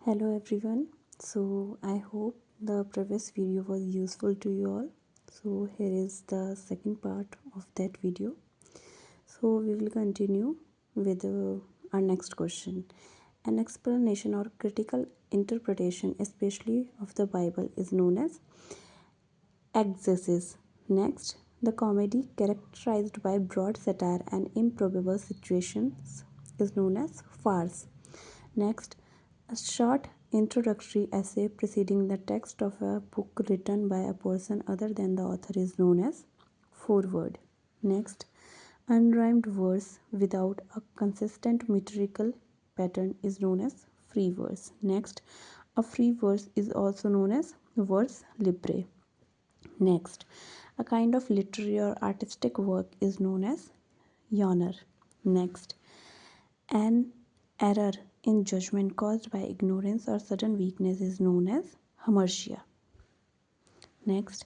Hello everyone. So I hope the previous video was useful to you all. So here is the second part of that video. So we will continue with our next question. An explanation or critical interpretation, especially of the Bible, is known as exegesis. Next, the comedy characterized by broad satire and improbable situations is known as farce. Next, a short introductory essay preceding the text of a book written by a person other than the author is known as foreword. Next, unrhymed verse without a consistent metrical pattern is known as free verse. Next, a free verse is also known as verse libre. Next, a kind of literary or artistic work is known as genre. Next, an error in judgment caused by ignorance or sudden weakness is known as hamartia. Next,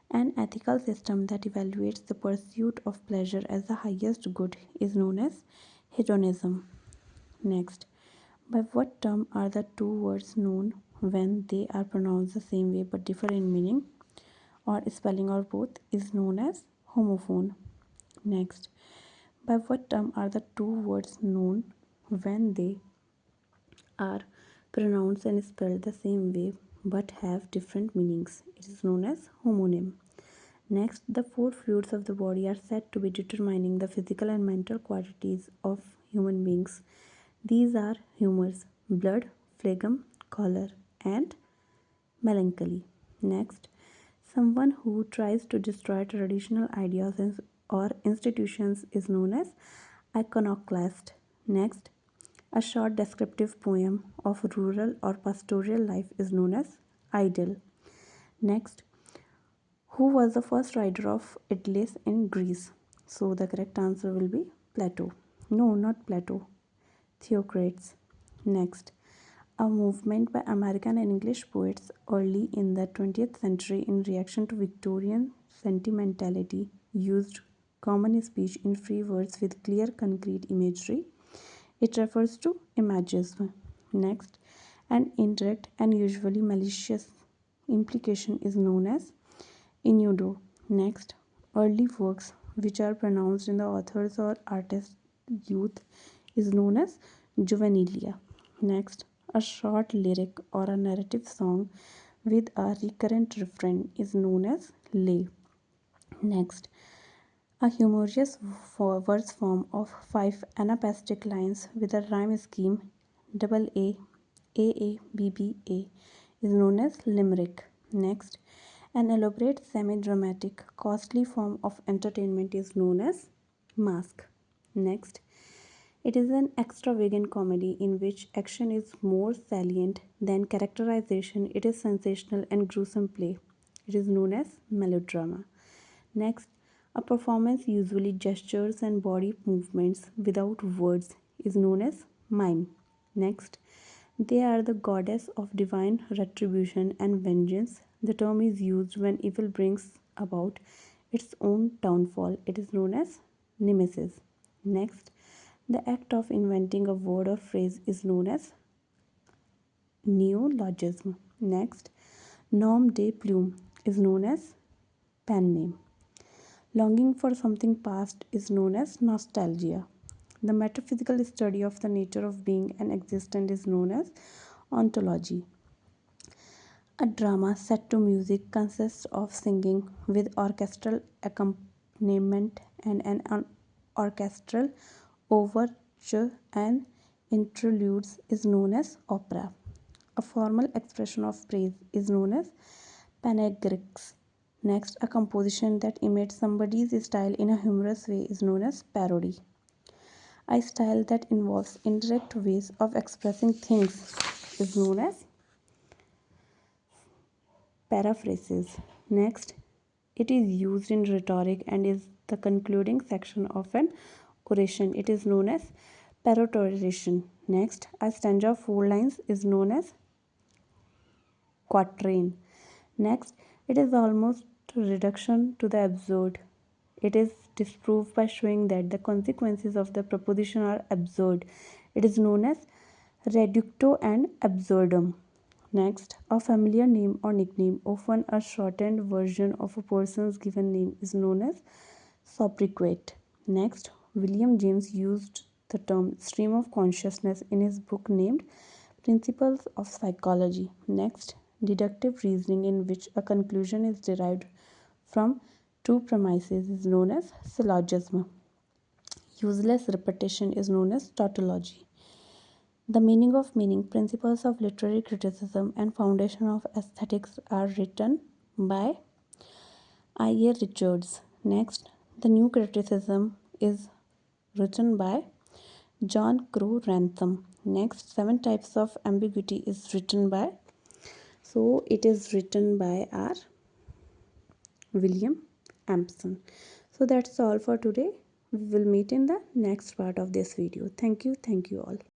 an ethical system that evaluates the pursuit of pleasure as the highest good is known as hedonism. Next, by what term are the two words known when they are pronounced the same way but differ in meaning or spelling or both is known as homophone. Next, by what term are the two words known when they are pronounced and spelled the same way but have different meanings? It is known as homonym. Next, the four fluids of the body are said to be determining the physical and mental qualities of human beings. These are humors, blood, phlegm, choler, and melancholy. Next, someone who tries to destroy traditional ideas or institutions is known as iconoclast. Next, a short descriptive poem of rural or pastoral life is known as idyll. Next, who was the first writer of Idyllis in Greece? So the correct answer will be Plato. No, not Plato. Theocrates. Next, a movement by American and English poets early in the 20th century in reaction to Victorian sentimentality used common speech in free words with clear concrete imagery. It refers to imagism. Next, an indirect and usually malicious implication is known as innuendo. Next, early works which are pronounced in the author's or artist's youth is known as juvenilia. Next, a short lyric or a narrative song with a recurrent refrain is known as lay. Next, a humorous verse form of five anapestic lines with a rhyme scheme double A is known as limerick. Next, an elaborate semi-dramatic costly form of entertainment is known as masque. Next, it is an extravagant comedy in which action is more salient than characterization. It is sensational and gruesome play. It is known as melodrama. Next, a performance usually gestures and body movements without words is known as mime. Next, they are the goddess of divine retribution and vengeance. The term is used when evil brings about its own downfall. It is known as nemesis. Next, the act of inventing a word or phrase is known as neologism. Next, nom de plume is known as pen name. Longing for something past is known as nostalgia. The metaphysical study of the nature of being and existence is known as ontology. A drama set to music consists of singing with orchestral accompaniment and an orchestral overture and interludes is known as opera. A formal expression of praise is known as panegyrics. Next, a composition that imitates somebody's style in a humorous way is known as parody. A style that involves indirect ways of expressing things is known as paraphrases. Next, it is used in rhetoric and is the concluding section of an oration. It is known as peroration. Next, a stanza of 4 lines is known as quatrain. Next, it is almost reduction to the absurd. It is disproved by showing that the consequences of the proposition are absurd. It is known as Reducto and absurdum. Next, a familiar name or nickname, often a shortened version of a person's given name, is known as sobriquet. Next, William James used the term stream of consciousness in his book named Principles of Psychology. Next, deductive reasoning, in which a conclusion is derived from two premises, is known as syllogism. Useless repetition is known as tautology. The meaning of meaning, principles of literary criticism, and foundation of aesthetics are written by I.A. Richards. Next, the new criticism is written by John Crow Rantham. Next, seven types of ambiguity is written by. So it is written by our William Ampson. So that's all for today. We will meet in the next part of this video. Thank you all.